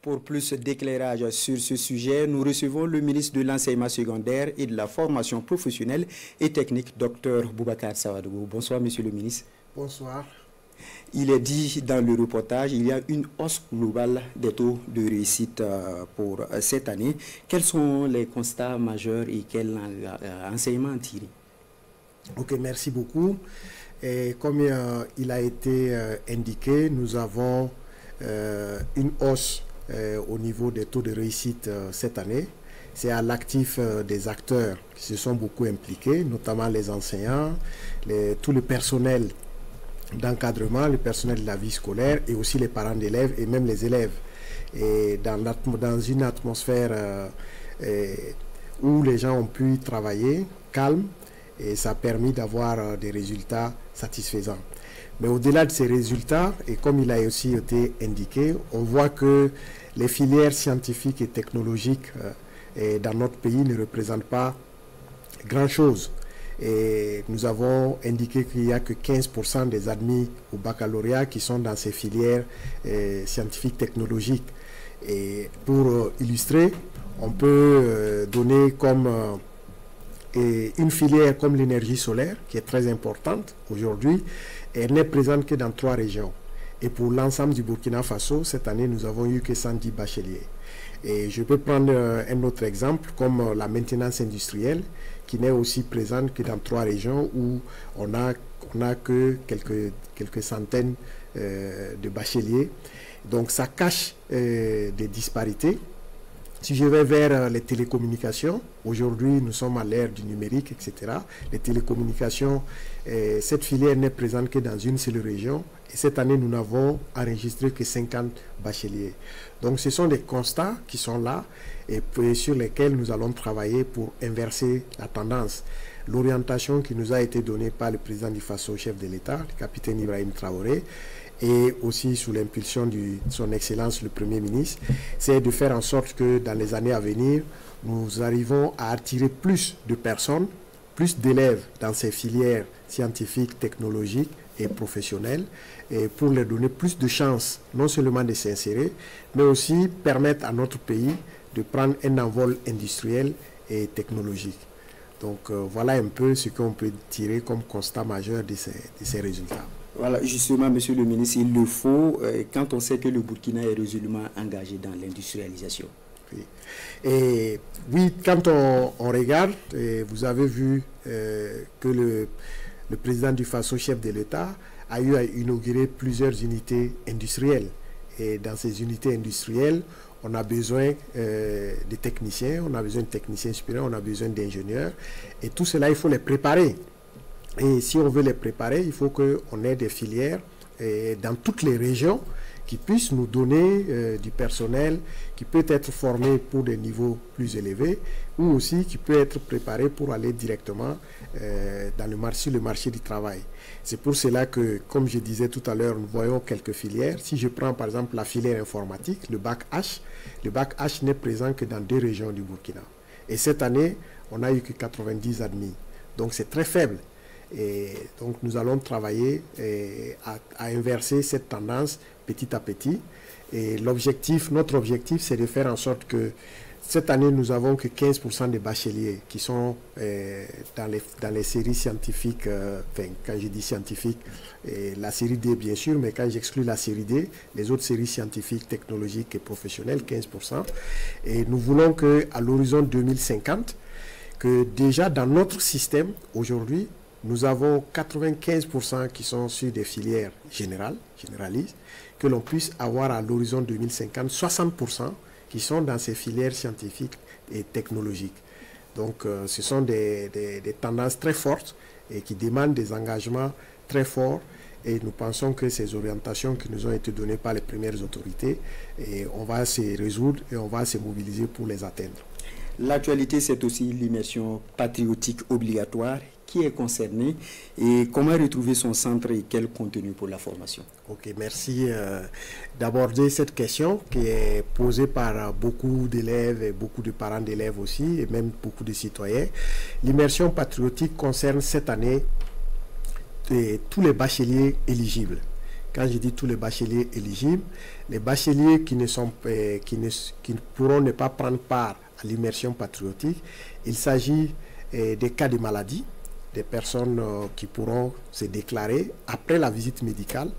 Pour plus d'éclairage sur ce sujet, nous recevons le ministre de l'Enseignement secondaire et de la formation professionnelle et technique, Dr Boubacar Samadougou. Bonsoir, monsieur le ministre. Bonsoir. Il est dit dans le reportage, il y a une hausse globale des taux de réussite pour cette année. Quels sont les constats majeurs et quels enseignements tirés? Ok, merci beaucoup. Et comme il a été indiqué, nous avons une hausse au niveau des taux de réussite cette année. C'est à l'actif des acteurs qui se sont beaucoup impliqués, notamment les enseignants, tout le personnel d'encadrement, le personnel de la vie scolaire et aussi les parents d'élèves et même les élèves. Et dans une atmosphère où les gens ont pu travailler calme, et ça a permis d'avoir des résultats satisfaisants. Mais au-delà de ces résultats, et comme il a aussi été indiqué, on voit que les filières scientifiques et technologiques dans notre pays ne représentent pas grand-chose. Et nous avons indiqué qu'il n'y a que 15% des admis au baccalauréat qui sont dans ces filières scientifiques technologiques. Et pour illustrer, on peut donner comme une filière comme l'énergie solaire, qui est très importante aujourd'hui, elle n'est présente que dans 3 régions. Et pour l'ensemble du Burkina Faso, cette année, nous avons eu que 110 bacheliers. Et je peux prendre un autre exemple, comme la maintenance industrielle, qui n'est aussi présente que dans 3 régions où on n'a que quelques centaines de bacheliers. Donc ça cache des disparités. Si je vais vers les télécommunications, aujourd'hui nous sommes à l'ère du numérique, etc. Les télécommunications, cette filière n'est présente que dans une seule région. Et cette année, nous n'avons enregistré que 50 bacheliers. Donc ce sont des constats qui sont là et sur lesquels nous allons travailler pour inverser la tendance. L'orientation qui nous a été donnée par le président du Faso, chef de l'État, le capitaine Ibrahim Traoré, et aussi sous l'impulsion de son Excellence le Premier ministre, c'est de faire en sorte que dans les années à venir, nous arrivons à attirer plus de personnes, plus d'élèves dans ces filières scientifiques, technologiques et professionnelles, et pour leur donner plus de chances, non seulement de s'insérer, mais aussi permettre à notre pays de prendre un envol industriel et technologique. Donc voilà un peu ce qu'on peut tirer comme constat majeur de ces résultats. Voilà, justement, monsieur le ministre, il le faut quand on sait que le Burkina est résolument engagé dans l'industrialisation. Oui. Et oui, quand on regarde, vous avez vu que le président du Faso, chef de l'État, a eu à inaugurer plusieurs unités industrielles. Et dans ces unités industrielles, on a besoin de techniciens, on a besoin de techniciens supérieurs, on a besoin d'ingénieurs. Et tout cela, il faut les préparer. Et si on veut les préparer, il faut qu'on ait des filières dans toutes les régions qui puissent nous donner du personnel qui peut être formé pour des niveaux plus élevés ou aussi qui peut être préparé pour aller directement dans le marché du travail. C'est pour cela que, comme je disais tout à l'heure, nous voyons quelques filières. Si je prends par exemple la filière informatique, le bac H n'est présent que dans 2 régions du Burkina. Et cette année, on n'a eu que 90 admis. Donc c'est très faible. Et donc nous allons travailler à inverser cette tendance petit à petit. Et notre objectif, c'est de faire en sorte que cette année, nous n'avons que 15% des bacheliers qui sont dans les séries scientifiques, quand je dis scientifique, la série D bien sûr, mais quand j'exclus la série D, les autres séries scientifiques, technologiques et professionnelles, 15%. Et nous voulons qu'à l'horizon 2050, que déjà dans notre système, aujourd'hui, nous avons 95% qui sont sur des filières généralistes, que l'on puisse avoir à l'horizon 2050 60% qui sont dans ces filières scientifiques et technologiques. Donc ce sont des tendances très fortes et qui demandent des engagements très forts. Et nous pensons que ces orientations qui nous ont été données par les premières autorités, on va se résoudre et on va se mobiliser pour les atteindre. L'actualité, c'est aussi l'immersion patriotique obligatoire. Qui est concerné et comment retrouver son centre et quel contenu pour la formation? Ok, merci d'aborder cette question qui est posée par beaucoup d'élèves et beaucoup de parents d'élèves aussi et même beaucoup de citoyens. L'immersion patriotique concerne cette année tous les bacheliers éligibles, quand je dis tous les bacheliers éligibles, les bacheliers qui ne pourront ne pas prendre part à l'immersion patriotique, il s'agit des cas de maladie, des personnes qui pourront se déclarer après la visite médicale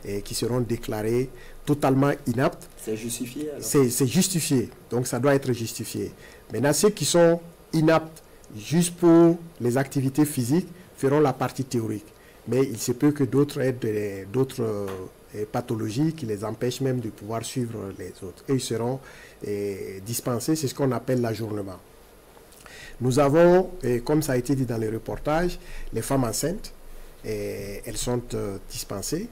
et qui seront déclarées totalement inaptes. C'est justifié alors? C'est justifié, donc ça doit être justifié. Maintenant, ceux qui sont inaptes juste pour les activités physiques feront la partie théorique. Mais il se peut que d'autres aient d'autres pathologies qui les empêchent même de pouvoir suivre les autres. Et ils seront dispensés, c'est ce qu'on appelle l'ajournement. Nous avons, comme ça a été dit dans le reportage, les femmes enceintes, elles sont dispensées,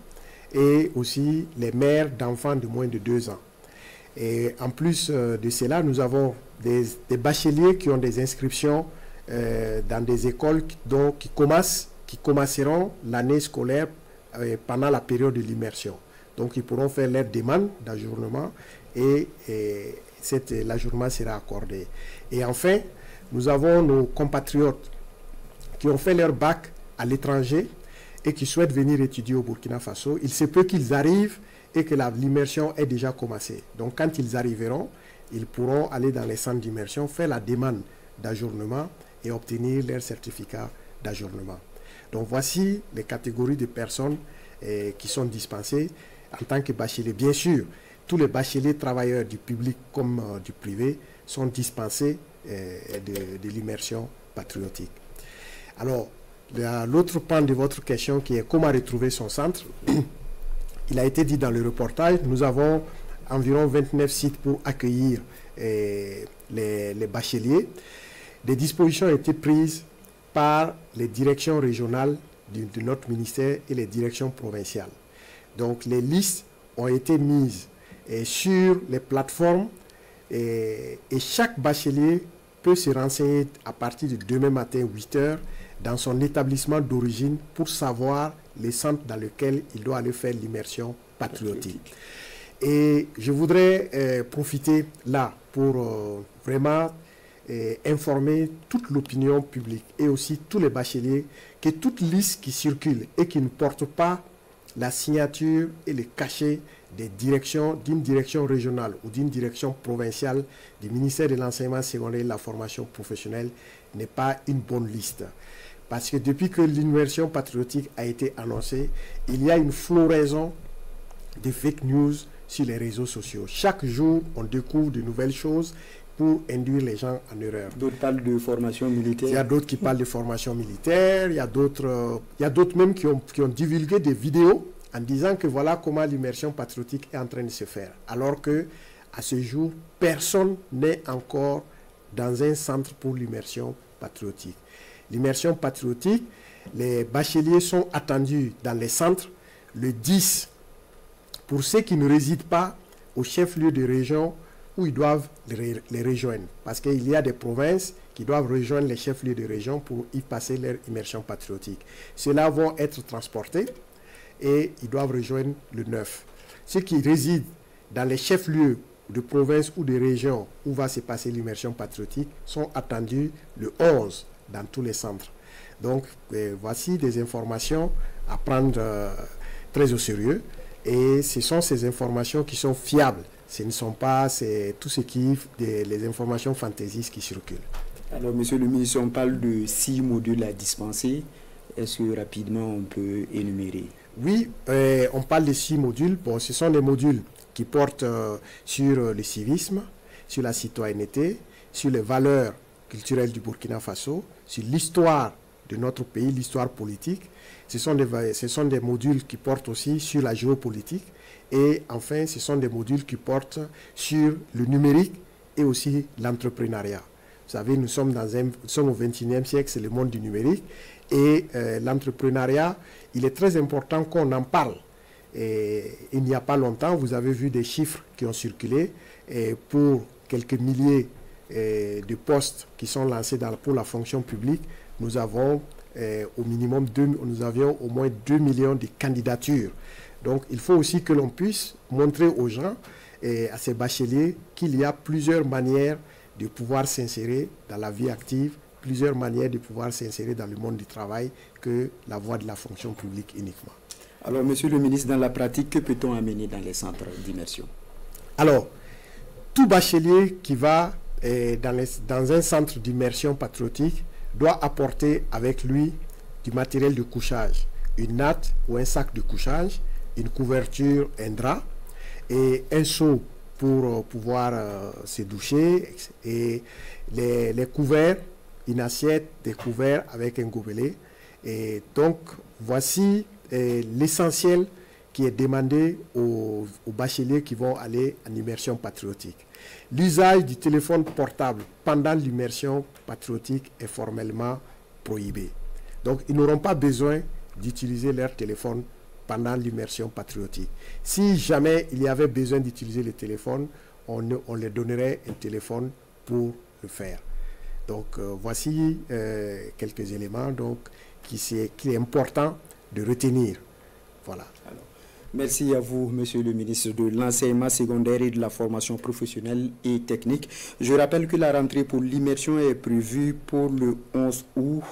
et aussi les mères d'enfants de moins de 2 ans. Et en plus de cela, nous avons des bacheliers qui ont des inscriptions dans des écoles qui commenceront l'année scolaire pendant la période de l'immersion. Donc ils pourront faire leur demande d'ajournement et l'ajournement sera accordé. Et enfin, nous avons nos compatriotes qui ont fait leur bac à l'étranger et qui souhaitent venir étudier au Burkina Faso. Il se peut qu'ils arrivent et que l'immersion ait déjà commencé. Donc quand ils arriveront, ils pourront aller dans les centres d'immersion, faire la demande d'ajournement et obtenir leur certificat d'ajournement. Donc voici les catégories de personnes qui sont dispensées en tant que bacheliers. Bien sûr, tous les bacheliers travailleurs du public comme du privé sont dispensés de l'immersion patriotique. Alors, l'autre pan de votre question qui est comment retrouver son centre, il a été dit dans le reportage, nous avons environ 29 sites pour accueillir les bacheliers. Des dispositions ont été prises par les directions régionales de notre ministère et les directions provinciales. Donc les listes ont été mises sur les plateformes et chaque bachelier peut se renseigner à partir de demain matin 8 h dans son établissement d'origine pour savoir les centres dans lesquels il doit aller faire l'immersion patriotique. Et je voudrais profiter là pour vraiment informer toute l'opinion publique et aussi tous les bacheliers que toute liste qui circule et qui ne porte pas la signature et le cachet des directions, d'une direction régionale ou d'une direction provinciale du ministère de l'enseignement secondaire et de la formation professionnelle n'est pas une bonne liste. Parce que depuis que l'immersion patriotique a été annoncée, il y a une floraison de fake news sur les réseaux sociaux. Chaque jour, on découvre de nouvelles choses pour induire les gens en erreur. D'autres parlent de formation militaire. Il y a d'autres qui parlent de formation militaire, il y a d'autres même qui ont divulgué des vidéos en disant que voilà comment l'immersion patriotique est en train de se faire. Alors que à ce jour, personne n'est encore dans un centre pour l'immersion patriotique. L'immersion patriotique, les bacheliers sont attendus dans les centres le 10 pour ceux qui ne résident pas au chef-lieu de région où ils doivent les rejoindre. Parce qu'il y a des provinces qui doivent rejoindre les chefs-lieux de région pour y passer leur immersion patriotique. Ceux-là vont être transportés et ils doivent rejoindre le 9. Ceux qui résident dans les chefs-lieux de province ou de région où va se passer l'immersion patriotique sont attendus le 11 dans tous les centres. Donc, voici des informations à prendre très au sérieux. Et ce sont ces informations qui sont fiables. Ce ne sont pas tout ce qui les informations fantaisistes qui circulent. Alors, monsieur le ministre, on parle de 6 modules à dispenser. Est-ce que rapidement on peut énumérer? Oui, on parle de 6 modules. Bon, ce sont des modules qui portent sur le civisme, sur la citoyenneté, sur les valeurs culturelles du Burkina Faso, sur l'histoire de notre pays, l'histoire politique. Ce sont des modules qui portent aussi sur la géopolitique. Et enfin, ce sont des modules qui portent sur le numérique et aussi l'entrepreneuriat. Vous savez, nous sommes au XXIe siècle, c'est le monde du numérique. Et l'entrepreneuriat, il est très important qu'on en parle. Et il n'y a pas longtemps, vous avez vu des chiffres qui ont circulé pour quelques milliers de postes qui sont lancés pour la fonction publique. Nous avons nous avions au moins 2 millions de candidatures. Donc, il faut aussi que l'on puisse montrer aux gens et à ces bacheliers qu'il y a plusieurs manières de pouvoir s'insérer dans la vie active, plusieurs manières de pouvoir s'insérer dans le monde du travail que la voie de la fonction publique uniquement. Alors, monsieur le ministre, dans la pratique, que peut-on amener dans les centres d'immersion? Alors, tout bachelier qui va dans un centre d'immersion patriotique doit apporter avec lui du matériel de couchage, une natte ou un sac de couchage, une couverture, un drap et un seau pour pouvoir se doucher et les couverts, une assiette, des couverts avec un gobelet. Et donc, voici l'essentiel qui est demandé aux bacheliers qui vont aller en immersion patriotique. L'usage du téléphone portable pendant l'immersion patriotique est formellement prohibé. Donc, ils n'auront pas besoin d'utiliser leur téléphone pendant l'immersion patriotique. Si jamais il y avait besoin d'utiliser le téléphone, on leur donnerait un téléphone pour le faire. Donc, voici quelques éléments qui est important de retenir. Voilà. Alors, merci à vous, monsieur le ministre de l'enseignement secondaire et de la formation professionnelle et technique. Je rappelle que la rentrée pour l'immersion est prévue pour le 11 août.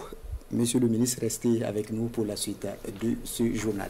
Monsieur le ministre, restez avec nous pour la suite de ce journal.